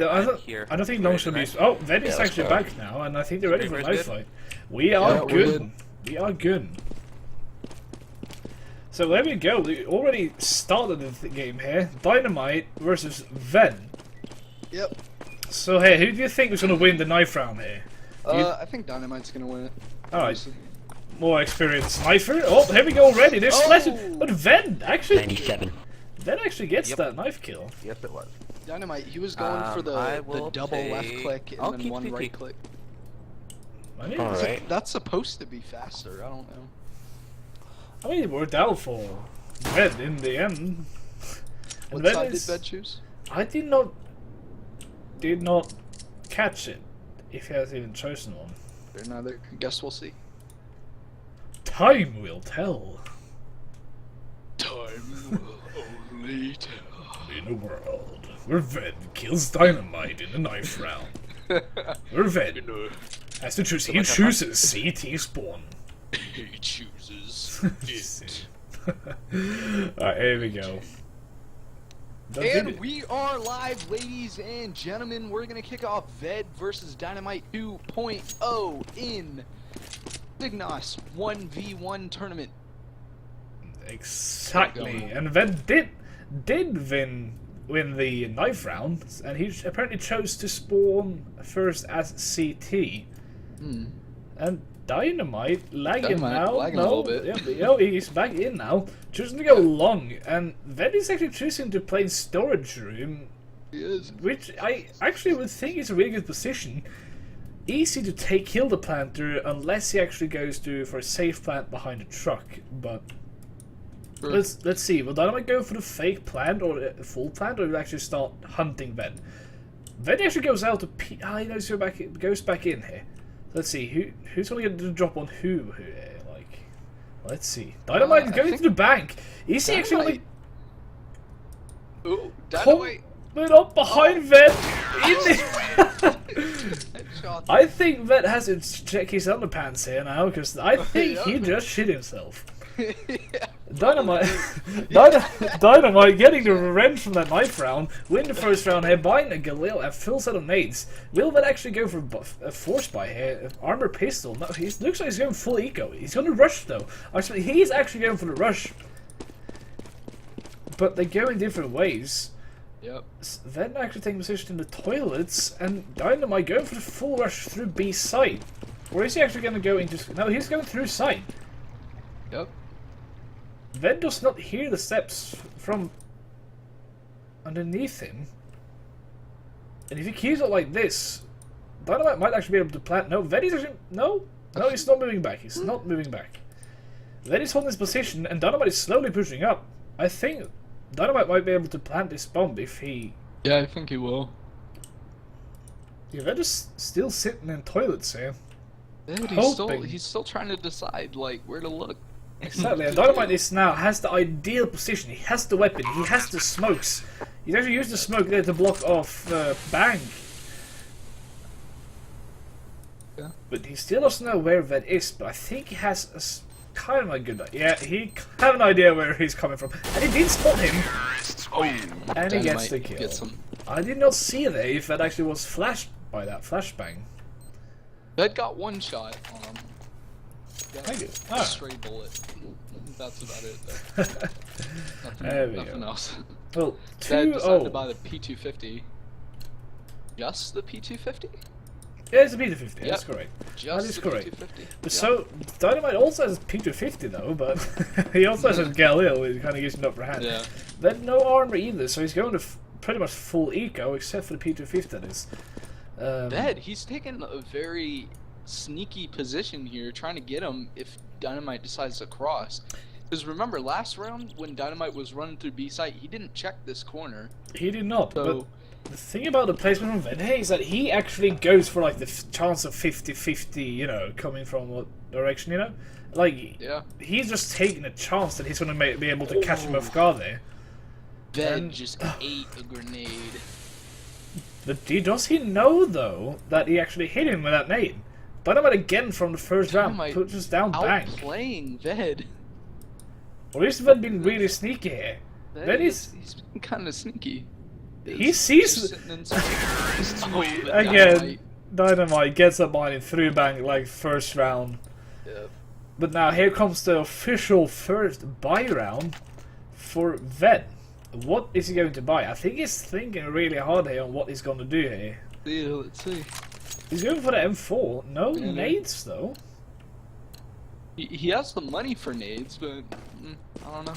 I don't think long should be. Oh, Ved is actually back now, and I think they're ready for a knife fight. We are good. We are good. So there we go. We already started the game here. Dynamite versus Ved. Yep. So hey, who do you think is going to win the knife round here? I think Dynamite's gonna win it. Alright. More experienced sniper. Oh, here we go already. They're slashing. But Ved actually. 97. Ved actually gets that knife kill. Yep, it was. Dynamite, he was going for the double left click and then one right click. I mean, that's supposed to be faster. I don't know. I mean, it worked out for Ved in the end. What side did Ved choose? I did not catch it. If he has even chosen one. Fair neither. Guess we'll see. Time will tell. Time will only tell. In a world where Ved kills Dynamite in a knife round. Where Ved has to choose. He chooses CT spawn. He chooses it. Alright, here we go. And we are live, ladies and gentlemen. We're going to kick off Ved versus Dynamite 2.0 in Signos 1v1 tournament. Exactly. And Ved did win the knife round, and he apparently chose to spawn first as CT. And Dynamite lagging now. Lagging a little bit. Yeah, he's back in now. Choosing to go long, and Ved is actually choosing to play in storage room. He is. Which I actually would think is a really good position. Easy to kill the planter unless he actually goes for a safe plant behind a truck. But let's see. Will Dynamite go for the fake plant or a full plant, or will he actually start hunting Ved? Ved actually goes out to he knows goes back in here. Let's see who's going to get the drop on who here. Like, let's see. Dynamite is going to the bank. Is he actually Ooh, Dynamite up behind Ved? I think Ved has to check his underpants here now, because I think he just shit himself. Dynamite getting the revenge from that knife round, win the first round here, buying a Galil, a full set of nades. Will Ved actually go for a force buy here? Armor pistol? No, he looks like he's going full eco. He's going to rush though. Actually, he's actually going for the rush. But they go in different ways. Yep. Ved actually taking position in the toilets, and Dynamite going for the full rush through B side. Or is he actually going to go into... No, he's going through side. Yep. Ved does not hear the steps from underneath him. And if he keeps it like this, Dynamite might actually be able to plant. No, Ved is actually... No, he's not moving back. He's not moving back. Ved is holding his position, and Dynamite is slowly pushing up. I think Dynamite might be able to plant this bomb if he... Yeah, I think he will. Yeah, Ved is still sitting in toilets here. Dude, he's still trying to decide, like, where to look. Exactly, and Dynamite has the ideal position. He has the weapon, he has the smokes. He's actually used the smoke there to block off Bang. Yeah. But he still doesn't know where Ved is, but I think he has a kind of a good idea. Yeah, he has an idea where he's coming from. And he did spot him. Oh, and he gets the kill. I did not see there if that actually was flashed by that flashbang. Ved got one shot on him. Thank you. A stray bullet. That's about it, though. Nothing else. Well, Ved decided to buy the P250. Just the P250? Yeah, it's a P250, yep. That's correct. That is correct. But so, Dynamite also has a P250 though, but he also has a Galil, he's kind of using the upper hand. Yeah. Then no armor either, so he's going to pretty much full eco, except for the P250 that is. Ved, he's taken a very sneaky position here, trying to get him if Dynamite decides to cross. Because remember, last round when Dynamite was running through B site, he didn't check this corner. He did not. So, but the thing about the placement from Ved is that he actually goes for like the chance of 50-50, you know, coming from what direction, you know? Like, yeah. He's just taking a chance that he's going to be able to catch him off guard there. Ved just ate a grenade. But does he know, though, that he actually hit him with that nade? Dynamite again from the first round, pushes down Bang. Outplaying Ved. Or is Ved being really sneaky here? He's been kind of sneaky. He sees again. Dynamite gets up on him through bank like first round. Yep. But now here comes the official first buy round for Ved. What is he going to buy? I think he's thinking really hard here on what he's going to do here. Yeah, let's see. He's going for the M4. No nades though. He has the money for nades, but I don't know.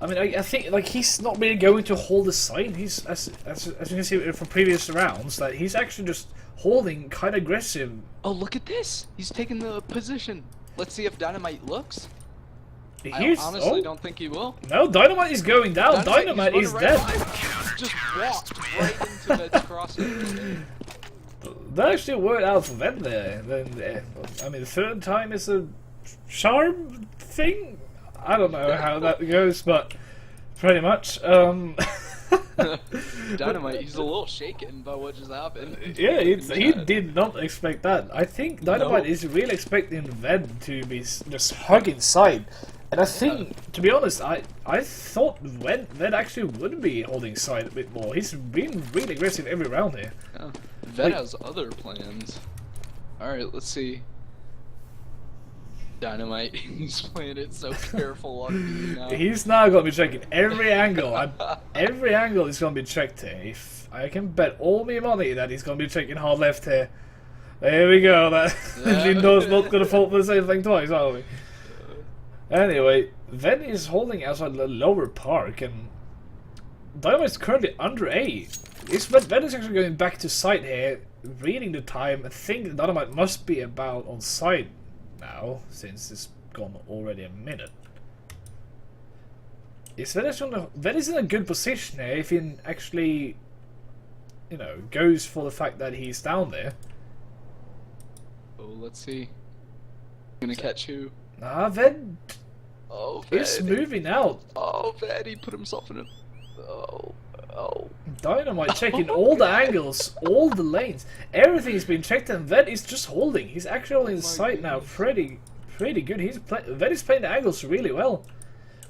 I mean, I think like he's not really going to hold the site. He's as you can see from previous rounds that he's actually just holding kind of aggressive. Oh, look at this! He's taking the position. Let's see if Dynamite looks. Here's, I honestly don't think he will. No, Dynamite is going down. Dynamite is dead. Just walked right into Ved's crosshair. That actually worked out for Ved there. I mean, the third time is a charm thing. I don't know how that goes, but pretty much. Dynamite, he's a little shaken by what just happened. Yeah, he did not expect that. I think Dynamite is really expecting Ved to be just hugging side. And I think, to be honest, I thought Ved actually would be holding side a bit more. He's been really aggressive every round here. Yeah. Ved has other plans. Alright, let's see. Dynamite, he's playing it so careful on me now. He's now going to be checking every angle. Every angle is going to be checked here. If I can bet all my money that he's going to be checking hard left here. There we go. Lindor's not going to fall for the same thing twice, are we? Anyway, Ven is holding outside the lower park, and Dynamite's currently under A. Ven is actually going back to site here, reading the time. I think Dynamite must be about on site now, since it's gone already a minute. Ven is in a good position here if he actually, you know, goes for the fact that he's down there. Oh, let's see. Gonna catch who? Ah, Ved is Ved. moving out. Oh, Ved, he put himself in a... Oh. Dynamite checking all the angles, all the lanes. Everything's been checked, and Ved is just holding. He's actually holding the site now pretty good. Ved is playing the angles really well.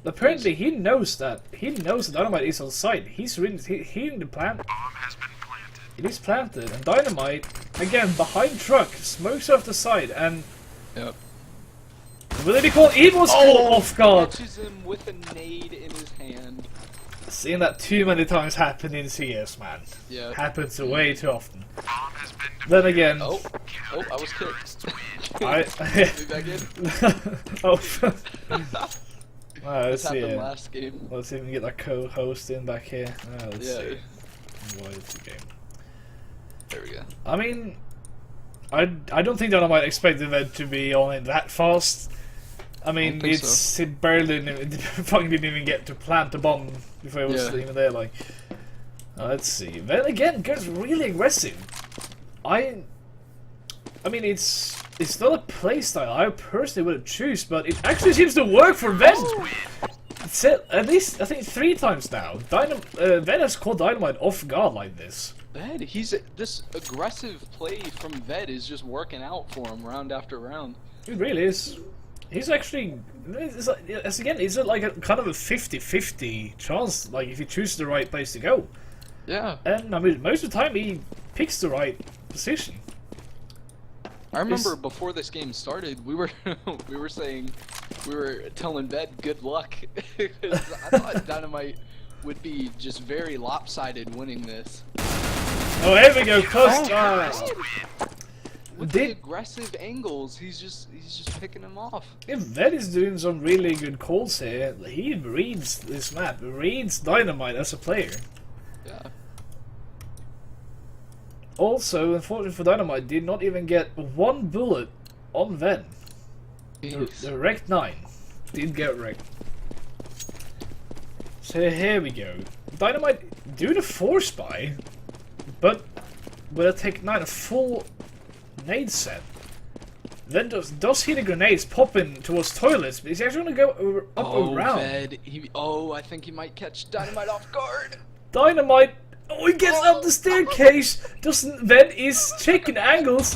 Apparently, he knows that. He knows that Dynamite is on site. He's hearing the plant. It is planted, and Dynamite, again, behind truck, smokes off the side, and... Yep. Will it be called? He was caught off guard! Catches him with a nade in his hand. Seen that too many times happen in CS, man. Yeah. Happens way too often. Then again... Oh, I was kicked. Me back in. Let's This see. happened last game. Let's see if we can get that co-host in back here. Let's see. Yeah. What is the game? There we go. I mean, I don't think Dynamite expected that to be on it that fast. I mean, it barely fucking didn't even get to plant the bomb before it was even there. Like, let's see. Then again, goes really aggressive. I mean, it's not a playstyle I personally would choose, but it actually seems to work for Ven. At least I think 3 times now. Ven has caught Dynamite off guard like this. Ved, this aggressive play from Ved is just working out for him round after round. It really is. He's actually, it's like a kind of a 50-50 chance, like if he chooses the right place to go. Yeah. And I mean, most of the time he picks the right position. I remember before this game started, we were telling Ved good luck because I thought Dynamite would be just very lopsided winning this. Oh, here we go, close. With the aggressive angles, he's just picking him off. Yeah, Ved is doing some really good calls here. He reads this map, reads Dynamite as a player. Yeah. Also, unfortunately for Dynamite, did not even get 1 bullet on Ved. The wrecked 9 did get wrecked. So here we go. Dynamite do the force buy, but with a Tech 9, a full nade set. Then does he the grenades popping towards toilets, but he's actually going to go up around. Ved, I think he might catch Dynamite off guard. Dynamite! Oh, he gets up the staircase! Ved is checking angles.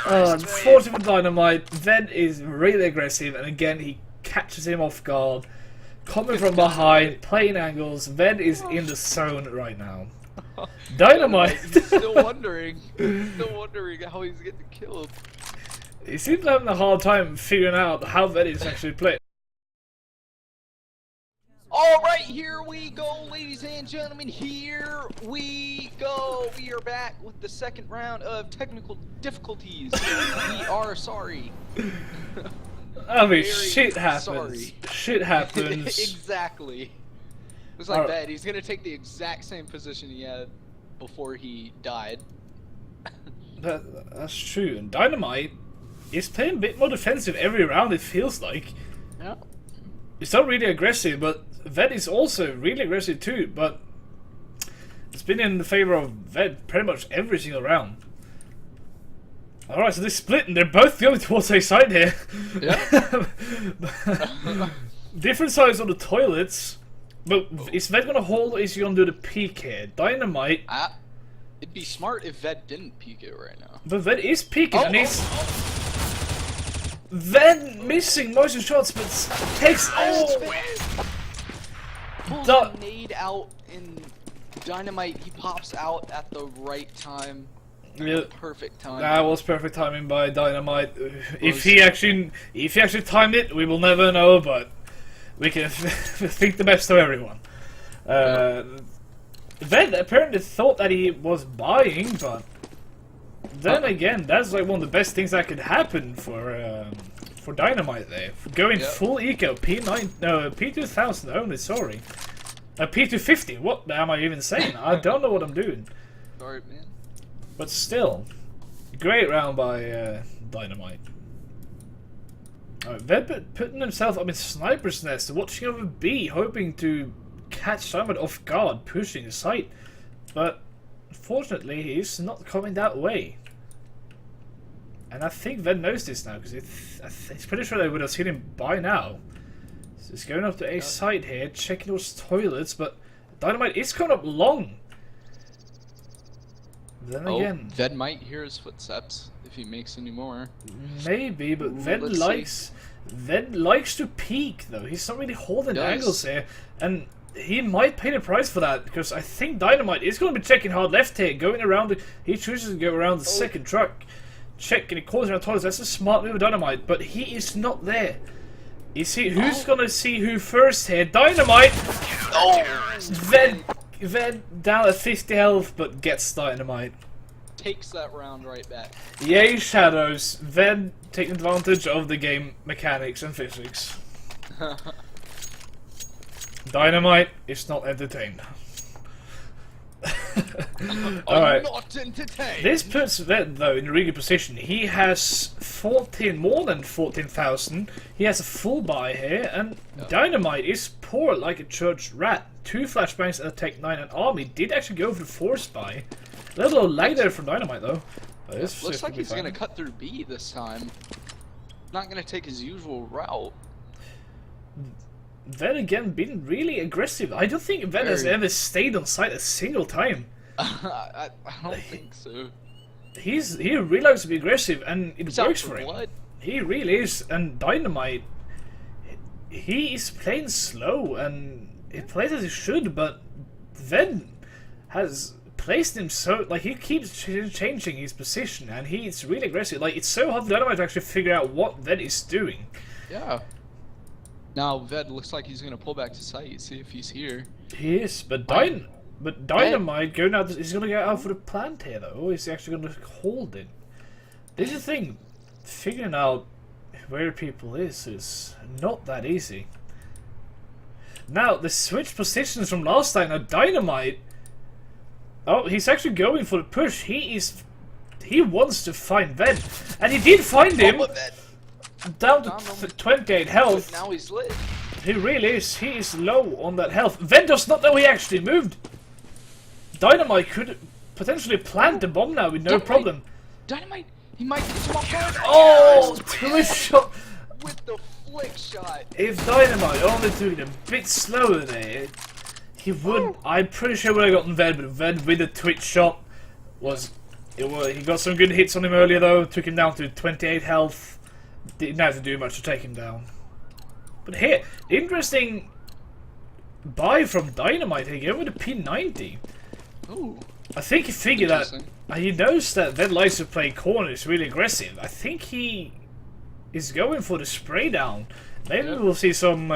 Unfortunately for Dynamite, Ved is really aggressive, and again he catches him off guard. coming from behind, playing angles. Ved is in the zone right now. Dynamite! He's still wondering how he's getting killed. He seems having a hard time figuring out how Ved is actually playing. Alright, here we go, ladies and gentlemen, here we go. We are back with the second round of technical difficulties. We are sorry. I mean, shit happens. Sorry. Shit happens. Exactly. It's like that. He's gonna take the exact same position he had before he died. That's true. And Dynamite is playing a bit more defensive every round, it feels like. Yeah. It's not really aggressive, but Ved is also really aggressive too, but it's been in the favor of Ved pretty much every single round. Alright, so they're split and they're both going towards a side here. Yeah. Different sides on the toilets, but is Ved gonna hold or is he gonna do the peek here? Dynamite. It'd be smart if Ved didn't peek it right now. But Ved is peeking and he's... Ved missing most of the shots, but takes... Pulls a nade out in Dynamite. He pops out at the right time. Yeah. Perfect time. That was perfect timing by Dynamite. If he actually timed it, we will never know, but we can think the best of everyone. Ved apparently thought that he was buying, but then again, that's like one of the best things that could happen for Dynamite there. Going full eco, P2000 only, sorry. P250, what am I even saying? I don't know what I'm doing. Sorry, man. But still, great round by Dynamite. Ved putting himself up in sniper's nest, watching over B, hoping to catch Dynamite off guard, pushing the site. But unfortunately, he's not coming that way. And I think Ved knows this now, because he's pretty sure they would have seen him by now. So he's going up to A side here, checking those toilets, but Dynamite is coming up long. Then again, Ved might hear his footsteps if he makes any more. Maybe, but Ved likes to peek though. He's not really holding angles here, and he might pay the price for that because I think Dynamite is going to be checking hard left here, going around. He chooses to go around the second truck, checking the corners around toilets. That's a smart move of Dynamite, but he is not there. You see, who's going to see who first here? Dynamite. Ved down at 50 health, but gets Dynamite. Takes that round right back. Yay, Shadows. Ved taking advantage of the game mechanics and physics. Dynamite is not entertained. Alright. Not entertained. This puts Ved, though, in a really good position. He has more than 14,000. He has a full buy here, and Dynamite is poor like a church rat. 2 flashbangs at a Tech 9, and Army did actually go for the force buy. A little lag there from Dynamite, though. Looks like he's going to cut through B this time. Not going to take his usual route. Ved again being really aggressive. I don't think Ved has ever stayed on site a single time. I don't think so. He really likes to be aggressive, and it works for him. Blood. He really is. And Dynamite, he is playing slow, and he plays as he should, but Ved has placed him so, like, he keeps changing his position, and he's really aggressive. Like, it's so hard for Dynamite to actually figure out what Ved is doing. Yeah. Now Ved looks like he's gonna pull back to site, see if he's here. He is, but Dynamite going out. He's gonna go out for the plant here, though, or is he actually gonna hold it? This is the thing. Figuring out where people is not that easy. Now the switch positions from last time. Now Dynamite. Oh, he's actually going for the push. He wants to find Ved, and he did find him. Down to 28 health. But now he's lit. He really is. He is low on that health. Ved does not know he actually moved. Dynamite could potentially plant the bomb now with no problem. Dynamite, he might get some off guard. Oh, twist shot. With the flick shot. If Dynamite only took it a bit slower there, he would. I'm pretty sure would have gotten Ved, but Ved with the twitch shot he got some good hits on him earlier though. Took him down to 28 health. Didn't have to do much to take him down. But here, interesting buy from Dynamite here with a P90. Ooh. I think he figured that he knows that Ved likes to play corner is really aggressive. I think he is going for the spray down. Maybe we'll see some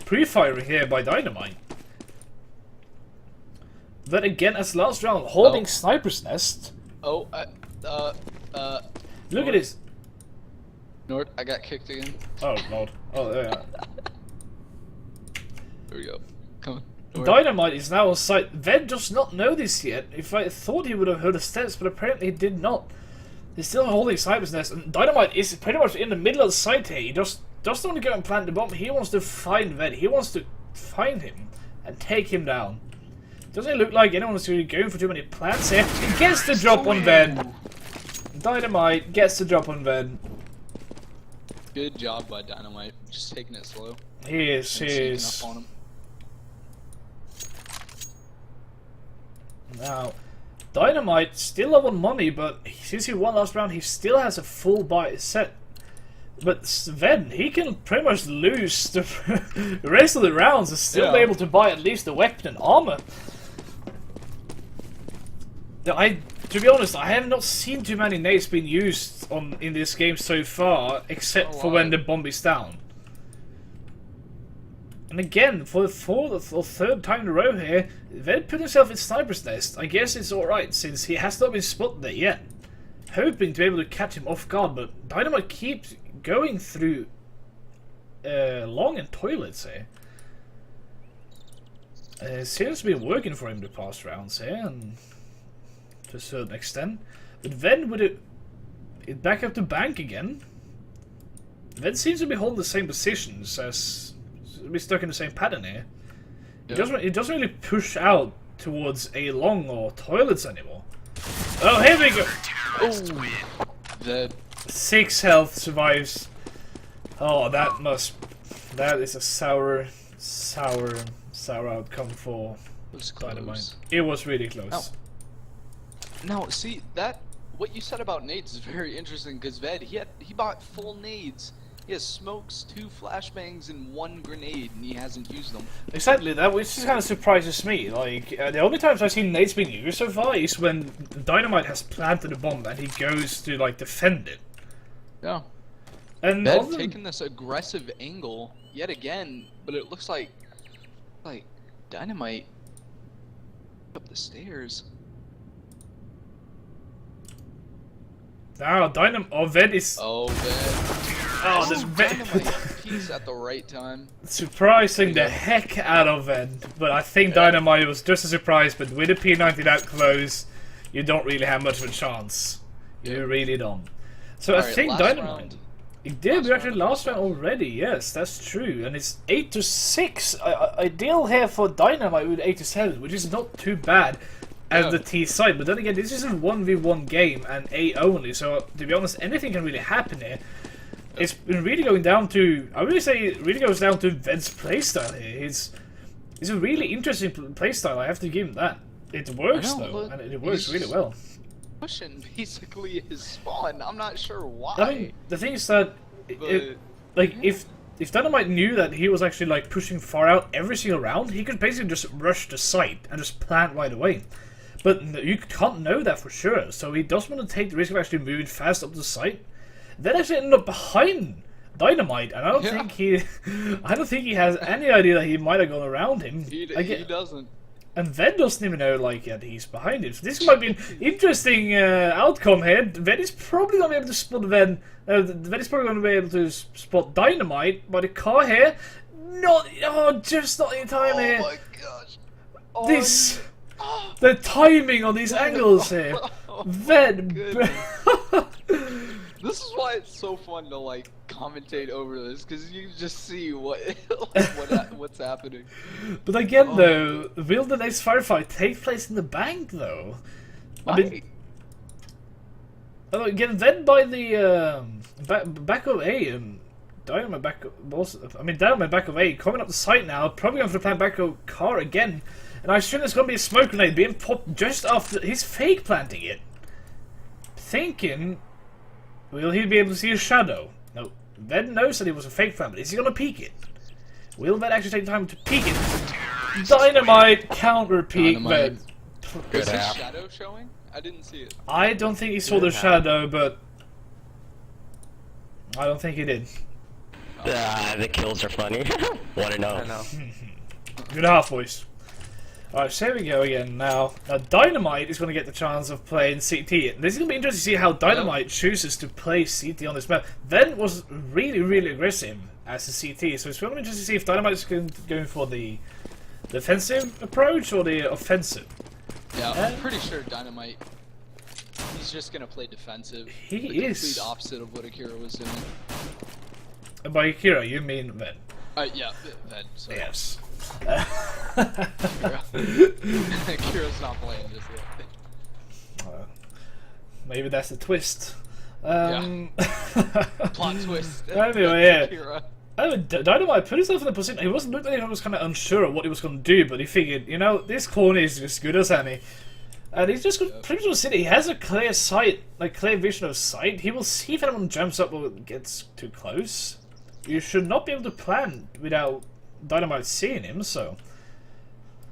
pre-firing here by Dynamite. Then again, as last round, holding Sniper's Nest. Oh, Look at this. Nord, I got kicked again. Oh, Lord. Oh, there we are. There we go. Come on. Nord. Dynamite is now on site. Ved does not know this yet. If I thought he would have heard the steps, but apparently he did not. He's still holding Sniper's Nest, and Dynamite is pretty much in the middle of the site here. He just doesn't want to go and plant the bomb. He wants to find Ved. He wants to find him and take him down. Doesn't look like anyone's really going for too many plants here. He gets the drop on Ved. Dynamite gets the drop on Ved. Good job by Dynamite. Just taking it slow. He is. Up on him. Now, Dynamite still low on money, but since he won last round, he still has a full buy set. But Sven, he can pretty much lose the rest of the rounds and still be able to buy at least the weapon and armor. To be honest, I have not seen too many nades being used in this game so far, except for when the bomb is down. And again, for the fourth or third time in a row here, Ved put himself in Sniper's Nest. I guess it's alright, since he has not been spotted there yet. Hoping to be able to catch him off guard, but Dynamite keeps going through long and toilets here. Seems to be working for him the past rounds here, and to a certain extent. But then with it back up to bank again, Ved seems to be holding the same positions as be stuck in the same pattern here. It doesn't really push out towards a long or toilets anymore. Oh, here we go! Oh, Ved. 6 health survives. Oh, that is a sour outcome for Dynamite. It was really close. Now, see that what you said about nades is very interesting because Ved he bought full nades. He has smokes, 2 flashbangs, and 1 grenade, and he hasn't used them. Exactly, that which kind of surprises me. Like the only times I've seen nades being used so far is when Dynamite has planted a bomb and he goes to like defend it. Yeah. And Ved taking this aggressive angle yet again, but it looks like Dynamite up the stairs. Now Ved is. Oh, Ved. Oh, this Dynamite peaks at the right time. Surprising the heck out of Ved, but I think Dynamite was just a surprise. But with a P90 that close, you don't really have much of a chance. You really don't. So I think Dynamite. It did. We're actually last round already. Yes, that's true. And it's 8-6. Ideal here for Dynamite with 8-7, which is not too bad as the T side. But then again, this is a 1v1 game and A only. So to be honest, anything can really happen here. It's been really going down to. I really say it really goes down to Ved's playstyle here. It's a really interesting playstyle. I have to give him that. It works though, and it works really well. Pushing basically his spawn. I'm not sure why. I mean, the thing is that, if Dynamite knew that he was actually like pushing far out every single round, he could basically just rush the site and just plant right away. But you can't know that for sure, so he does want to take the risk of actually moving fast up the site. Then actually ended up behind Dynamite, and I don't think he has any idea that he might have gone around him. He doesn't. And Ved doesn't even know that he's behind him. So this might be an interesting outcome here. Ved is probably going to be able to spot Ved is probably going to be able to spot Dynamite, but the car here, just not in time here. Oh my gosh. The timing on these angles here. Ved. This is why it's so fun to commentate over this, because you just see what's happening. But again, though, will the next firefight take place in the bank, though? I mean, again, then by the back of A and Dynamite back of A coming up the site now, probably going for the plant back of car again, and I assume there's going to be a smoke grenade being popped just after he's fake planting it, thinking. Will he be able to see a shadow? No. Ved knows that it was a fake plant, but is he going to peek it? Will Ved actually take time to peek it? Dynamite counter peek Ved. Was his shadow showing? I didn't see it. I don't think he saw the shadow, but I don't think he did. The kills are funny. Wanna know? I know. Good half, boys. Alright, so here we go again now. Now, Dynamite is going to get the chance of playing CT. This is going to be interesting to see how Dynamite chooses to play CT on this map. Ven was really, really aggressive as a CT, so it's going to be interesting to see if Dynamite is going for the defensive approach or the offensive. Yeah, I'm pretty sure Dynamite, he's just going to play defensive. He the is. complete opposite of what Akira was doing. And by Akira, you mean Ven. Yeah, Ven. Sorry. Yes. Akira's not playing just yet. Maybe that's the twist. Plot twist. Anyway, yeah. Akira. Oh, Dynamite put himself in a position. He wasn't looking like he was kind of unsure of what he was going to do, but he figured, you know, this corner is as good as any. And he's just pretty much sitting. He has a clear sight, like clear vision of sight. He will see if anyone jumps up or gets too close. You should not be able to plan without Dynamite seeing him, so.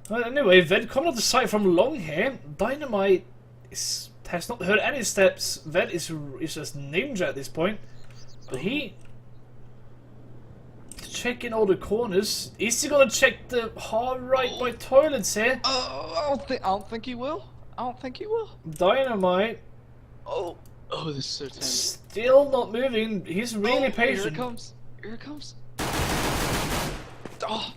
Well, anyway, Ved coming off the side from long here. Dynamite has not heard any steps. Ved is just ninja at this point. But he checking all the corners. Is he gonna check the hard right by toilets here? I don't think he will. I don't think he will. Dynamite. Oh, this is so tense. Still not moving. He's really patient. Here it comes. Here it comes. Oh.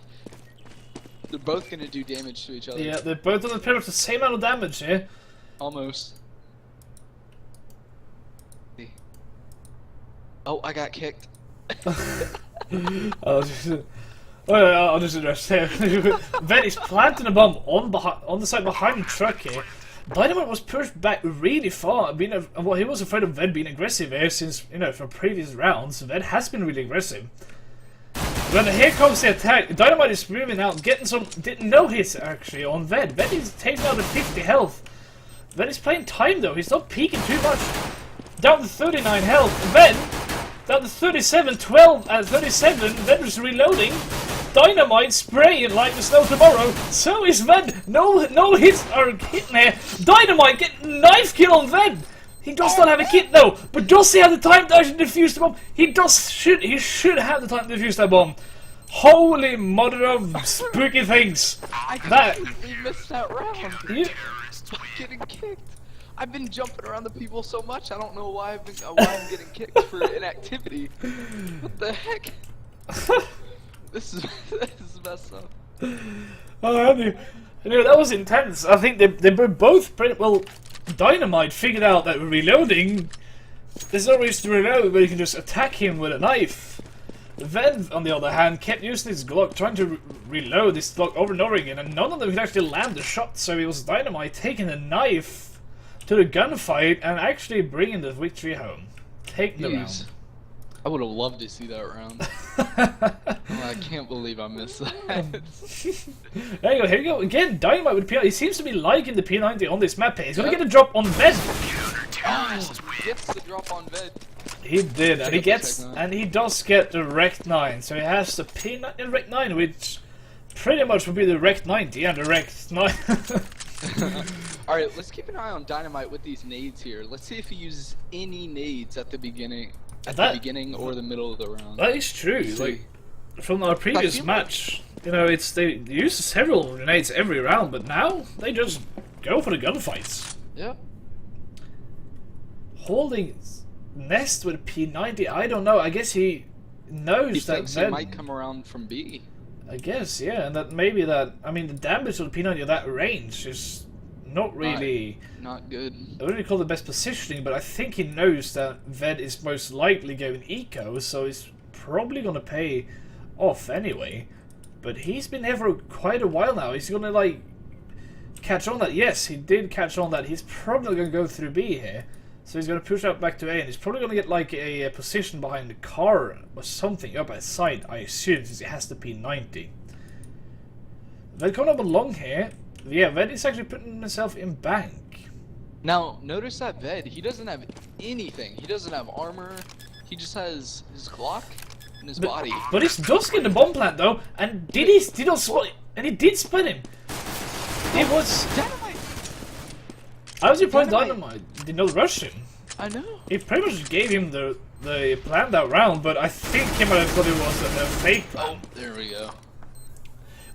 They're both gonna do damage to each other. Yeah, they're both doing pretty much the same amount of damage here. Almost. Oh, I got kicked. I'll just address him. Ven is planting a bomb on the side behind the truck here. Dynamite was pushed back really far. Well, he was afraid of Ven being aggressive here since, you know, from previous rounds. Ven has been really aggressive. But here comes the attack. Dynamite is moving out, getting some no hits actually on Ven. Ven is taking out the 50 health. Ven is playing time though. He's not peeking too much. Down to 39 health. Ven down to 37, 12 and 37. Ven is reloading. Dynamite spraying like the snow tomorrow. So is Ven. No hits are hitting there. Dynamite getting knife kill on Ven. He does not have a kit though, but does he have the time to actually defuse the bomb? He should have the time to defuse that bomb. Holy mother of spooky things! I completely missed that round. You, I'm getting kicked. I've been jumping around the people so much. I don't know why I'm getting kicked for inactivity. What the heck? This is messed up. oh, anyway, that was intense. I think they were both pretty well. Dynamite figured out that reloading, there's no reason to reload, but you can just attack him with a knife. Ven, on the other hand, kept using his Glock, trying to reload this Glock over and over again, and none of them could actually land the shot, so it was Dynamite taking a knife to the gunfight and actually bringing the victory home. Taking the round. I would have loved to see that round. I can't believe I missed that. There you go, here you go. Again, Dynamite with P90. He seems to be liking the P90 on this map here. He's going to get a drop on Ved. Gets the drop on Ved. He did, and he does get the Rect 9. So he has the P90 and Rect 9, which pretty much would be the Rect 90 and the Rect 9. Alright, let's keep an eye on Dynamite with these nades here. Let's see if he uses any nades at the beginning. The beginning or the middle of the round. That is true. Like from our previous match, you know, they use several grenades every round, but now they just go for the gunfights. Yep. Holding Nest with a P90, I don't know. I guess he knows that thinks he might come around from B. I guess, yeah, and that maybe that. I mean, the damage of the P90 at that range is not really not good. I wouldn't really call the best positioning, but I think he knows that Ved is most likely going eco, so he's probably gonna pay off anyway. But he's been here for quite a while now. He's gonna like catch on that. Yes, he did catch on that. He's probably gonna go through B here, so he's gonna push out back to A, and he's probably gonna get like a position behind the car or something up at side. I assume since he has the P90. Ved coming up along here. Yeah, Ved is actually putting himself in bank. Now, notice that Ved, he doesn't have anything. He doesn't have armor. He just has his Glock. in his body. But he does get the bomb plant though, and did not spot it, and he did spot him. It was Dynamite. I was surprised Dynamite did not rush him. I know. He pretty much gave him the planned out round, but I think he might have thought it was a fake plan. Oh, there we go.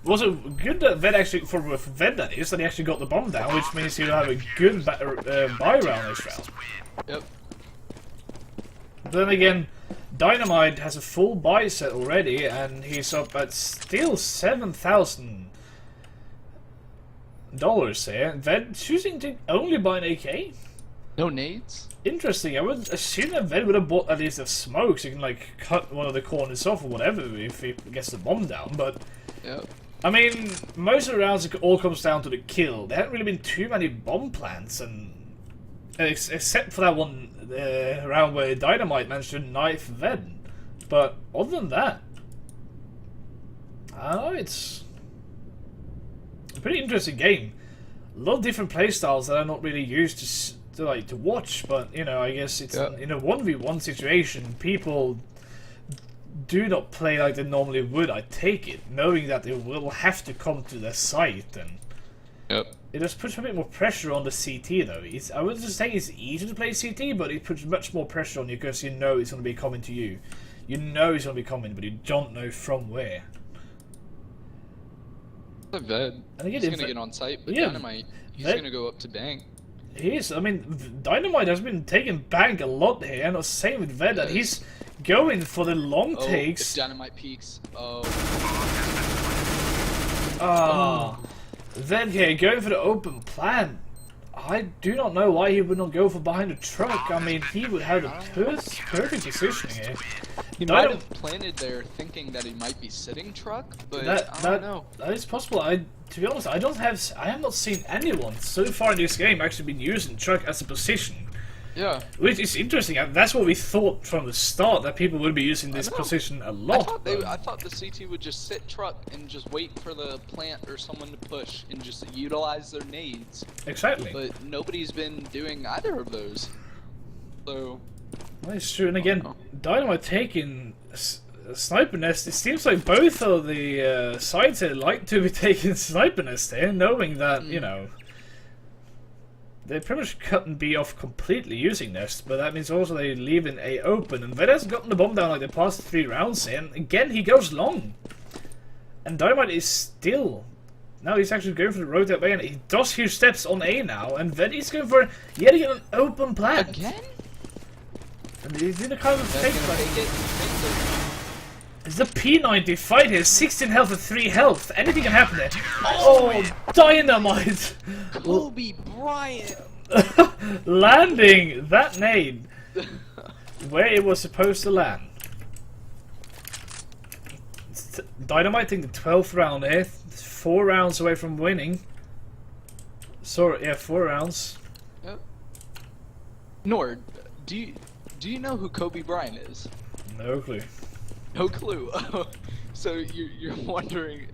Was it good that Ved actually, for Ved that is, that he actually got the bomb down, which means he'll have a good buy round this round. Yep. Then again, Dynamite has a full buy set already, and he's up at still $7,000 here. Ved choosing to only buy an AK? No nades? Interesting. I would assume that Ved would have bought at least a smoke, so he can like cut one of the corners off or whatever if he gets the bomb down, but... Yep. I mean, most of the rounds it all comes down to the kill. There haven't really been too many bomb plants, and except for that one round where Dynamite managed to knife Ved. But other than that, I don't know, it's a pretty interesting game. A lot of different playstyles that I'm not really used to watch, but you know, I guess it's in a 1v1 situation, people do not play like they normally would, I take it, knowing that they will have to come to their site, and it just puts a bit more pressure on the CT though. I would just say it's easy to play CT, but it puts much more pressure on you because you know it's going to be coming to you. You know it's going to be coming, but you don't know from where. Ved. And again, He's going to get on site, but yeah, Dynamite, he's going to go up to bank. He is. I mean, Dynamite has been taking bank a lot here, and the same with Ved, that he's going for the long takes. If Dynamite peaks. Then here, going for the open plan. I do not know why he would not go for behind the truck. I mean, he would have the perfect positioning here. He might have planted there thinking that he might be sitting truck, but I don't know. That is possible. To be honest, I have not seen anyone so far in this game actually been using truck as a position. Yeah. Which is interesting. That's what we thought from the start, that people would be using this position a lot. I thought the CT would just sit truck and just wait for the plant or someone to push and just utilize their nades. Exactly. But nobody's been doing either of those. So. That's true. And again, Dynamite taking Sniper Nest. It seems like both of the sides here like to be taking Sniper Nest here, knowing that, you know, they pretty much cut and B off completely using Nest, but that means also they leave an A open, and Ved has gotten the bomb down like the past 3 rounds here, and again he goes long. And Dynamite is still... Now he's actually going for the rotate way, and he does hear steps on A now, and Ved is going for yet again an open plan. Again? And he's in a kind of fake It's the P90 fight here, 16 health and 3 health. Anything can happen there. Oh, Dynamite! Kobe Bryant! Landing that nade where it was supposed to land. Dynamite in the 12th round here, 4 rounds away from winning. Sorry, yeah, 4 rounds. Yep. Nord, do you know who Kobe Bryant is? No clue. No clue. So you're wondering,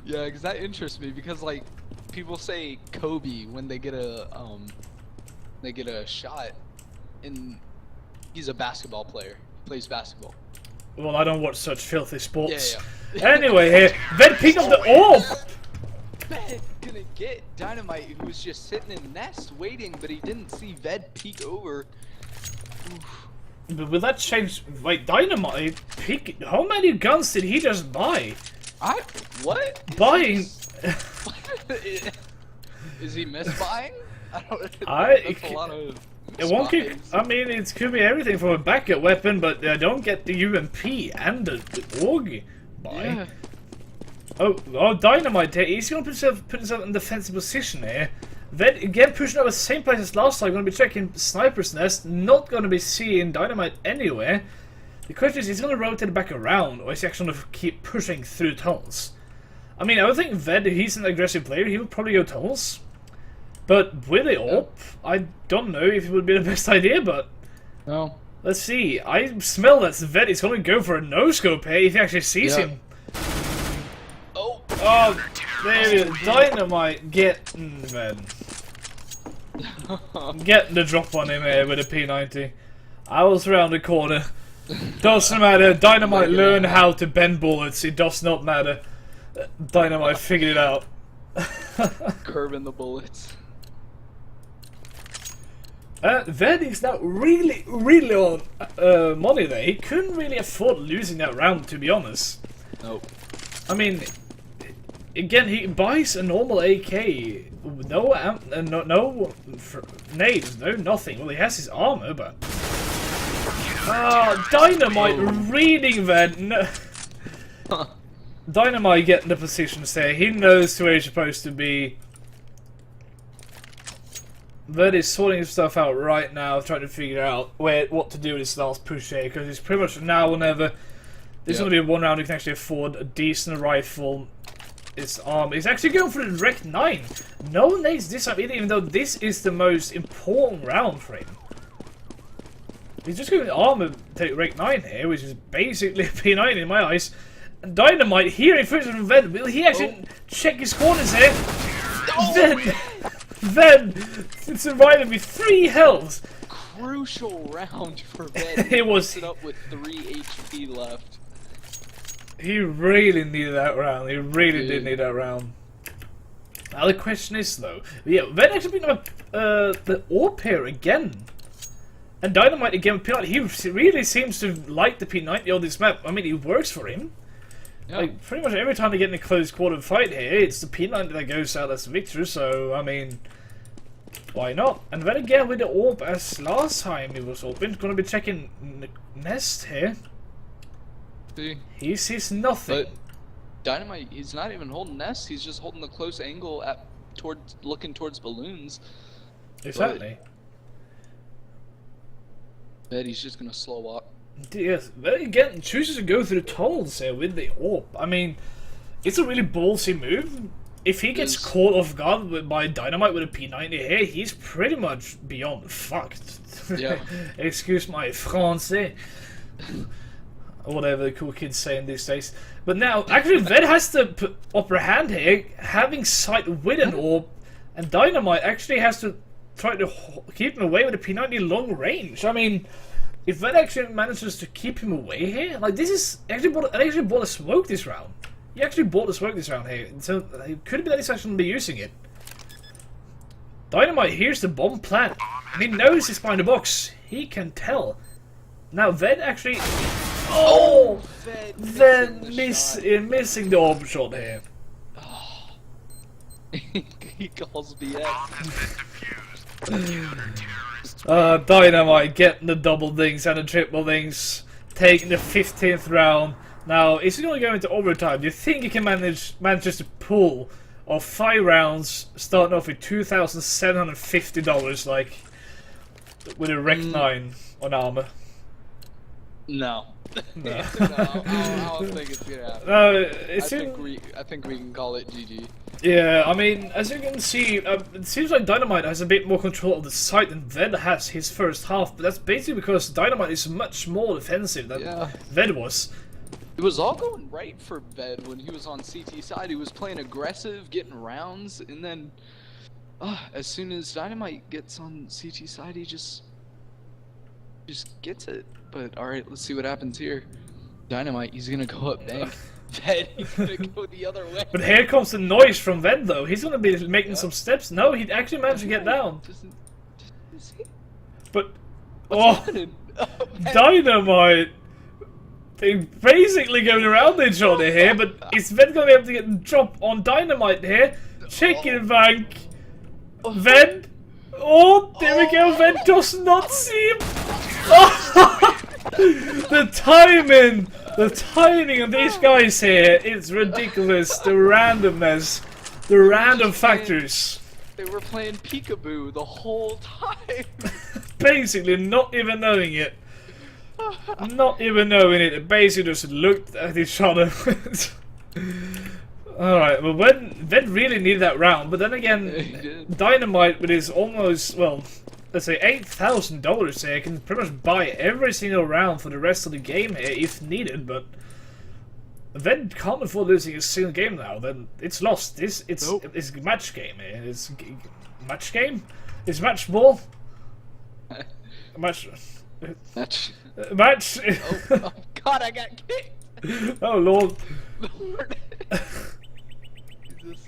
yeah, because that interests me because like people say Kobe when they get a shot, and he's a basketball player. He plays basketball. Well, I don't watch such filthy sports. Yeah. Anyway, here, Ved pick up the orb. Ved gonna get Dynamite, who was just sitting in nest waiting, but he didn't see Ved peek over. Oof. But will that change? Wait, Dynamite pick? How many guns did he just buy? What? Buying? Is he misbuying? That's a lot of. It won't get, I mean, it could be everything from a backup weapon, but don't get the UMP and the AUG buy. Yeah. Oh, Dynamite here. He's going to put himself in defensive position here. Then again, pushing over the same place as last time. Going to be checking Sniper's Nest. Not going to be seeing Dynamite anywhere. The question is, he's going to rotate back around, or is he actually going to keep pushing through tunnels? I mean, I would think Ved, if he's an aggressive player, he would probably go tunnels. But with the AWP, I don't know if it would be the best idea, but... No. Let's see. I smell that Ved is going to go for a no-scope here if he actually sees him. Oh, there it is. Dynamite getting Ved. Getting the drop on him here with a P90. I was around the corner. Doesn't matter. Dynamite learned how to bend bullets. It does not matter. Dynamite figured it out. Curving the bullets. Ved is now really on money there. He couldn't really afford losing that round, to be honest. Nope. I mean, again, he buys a normal AK. No nades, no nothing. Well, he has his armor, but... Dynamite reading Ved. No. Dynamite getting the positions there. He knows where he's supposed to be. Ved is sorting his stuff out right now, trying to figure out what to do with his last push here, because it's pretty much now or never. This is going to be one round he can actually afford a decent rifle. His arm. He's actually going for the Rec 9. No nades this time, even though this is the most important round for him. He's just going to armor take Rec 9 here, which is basically a P9 in my eyes. And Dynamite here in front of Ved. Will he actually check his corners here? Ved survived with 3 health. Crucial round for Ved. It was up with 3 HP left. He really needed that round. He really did need that round. Now the question is though, Ved actually been up the AWP here again. And Dynamite again with P90. He really seems to like the P90 on this map. I mean, it works for him. Yeah. Like, pretty much every time they get in a close quarter fight here, it's the P90 that goes out as the victor, so, I mean, why not? And then again with the AWP, as last time it was open, gonna be checking Nest here. See? He sees nothing. But Dynamite, he's not even holding Nest, he's just holding the close angle at looking towards balloons. Exactly. But he's just gonna slow up. Yes, but again, chooses to go through the tunnels here with the AWP. I mean, it's a really ballsy move. If he gets caught off guard by Dynamite with a P90 here, he's pretty much beyond fucked. Yeah. Excuse my français. Or whatever the cool kids say in these days. But now, actually, Ved has the upper hand here, having sight with an AWP, and Dynamite actually has to try to keep him away with a P90 long range. I mean... If Ved actually manages to keep him away here, like this is I actually bought a smoke this round. He actually bought a smoke this round here, so it could be that he's actually going to be using it. Dynamite hears the bomb plant, and he knows he's behind the box. He can tell. Now Ved actually, Ved missing the orb shot here. Oh. He calls BS. Dynamite getting the double dings and the triple dings, taking the 15th round. Now, is he going to go into overtime? Do you think he can manages to pull off 5 rounds, starting off with $2,750, like with a Rec 9 on armor? No. No. No, I don't think it's gonna happen. No, I think we can call it GG. Yeah, I mean, as you can see, it seems like Dynamite has a bit more control of the site than Ved has his first half, but that's basically because Dynamite is much more defensive than Ved was. It was all going right for Ved when he was on CT side. He was playing aggressive, getting rounds, and then as soon as Dynamite gets on CT side, he just gets it. But alright, let's see what happens here. Dynamite, he's gonna go up bank. Ved, he's gonna go the other way. But here comes the noise from Ved though. He's gonna be making some steps. No, he actually managed to get down. But Dynamite, they basically going around each other here. But is Ved gonna be able to get the drop on Dynamite here? Checking bank. Ved. Oh, there we go. Ved does not see him. The timing of these guys here is ridiculous. The randomness, the random factors. They were playing peekaboo the whole time. Basically, not even knowing it. Not even knowing it. They basically just looked at each other. Alright, well, Ved really needed that round, but then again, Dynamite with his almost, well, let's say $8,000 here can pretty much buy every single round for the rest of the game here if needed, but Ved can't afford losing a single game now. Then it's lost. It's match game here. It's match game. It's match ball. Match. Match. Match. Oh God, I got kicked. Oh lord. Lord. Jesus.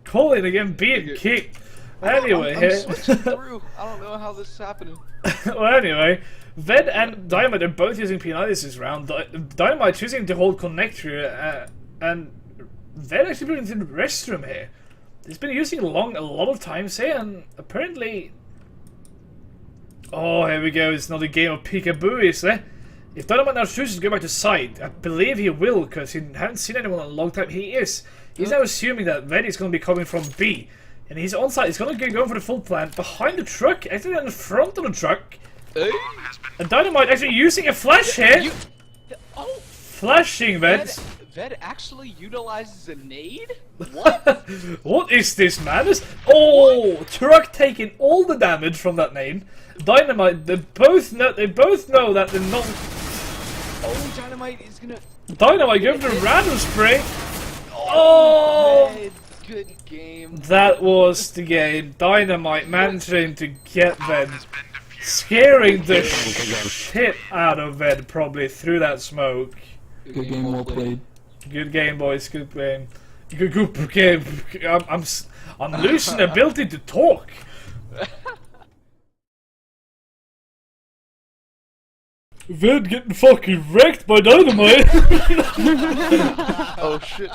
Collin again being kicked. Anyway, I'm switching through. I don't know how this is happening. well, anyway, Ved and Dynamite are both using P90s this round. Dynamite choosing to hold connector, and Ved actually put into the restroom here. He's been using long a lot of times here, and apparently. Oh, here we go. It's another game of peekaboo, is there? If Dynamite now chooses to go back to side, I believe he will, because he hasn't seen anyone in a long time. He is. He's now assuming that Ved is going to be coming from B. And he's on side. He's going to go for the full plant behind the truck, actually in the front of the truck. Hey. And Dynamite actually using a flash here. Flashing Ved. Ved actually utilizes a nade? What? What is this madness? Oh, truck taking all the damage from that nade. Dynamite. They both know that they're not. Oh, Dynamite is gonna. Dynamite going for the random spray. Oh. Ved, good game. That was the game. Dynamite managing to get Ved, scaring the shit out of Ved probably through that smoke. Good game, well played. Good game, boys. Good game. Good game. I'm losing the ability to talk. Ved getting fucking wrecked by Dynamite. Oh shit.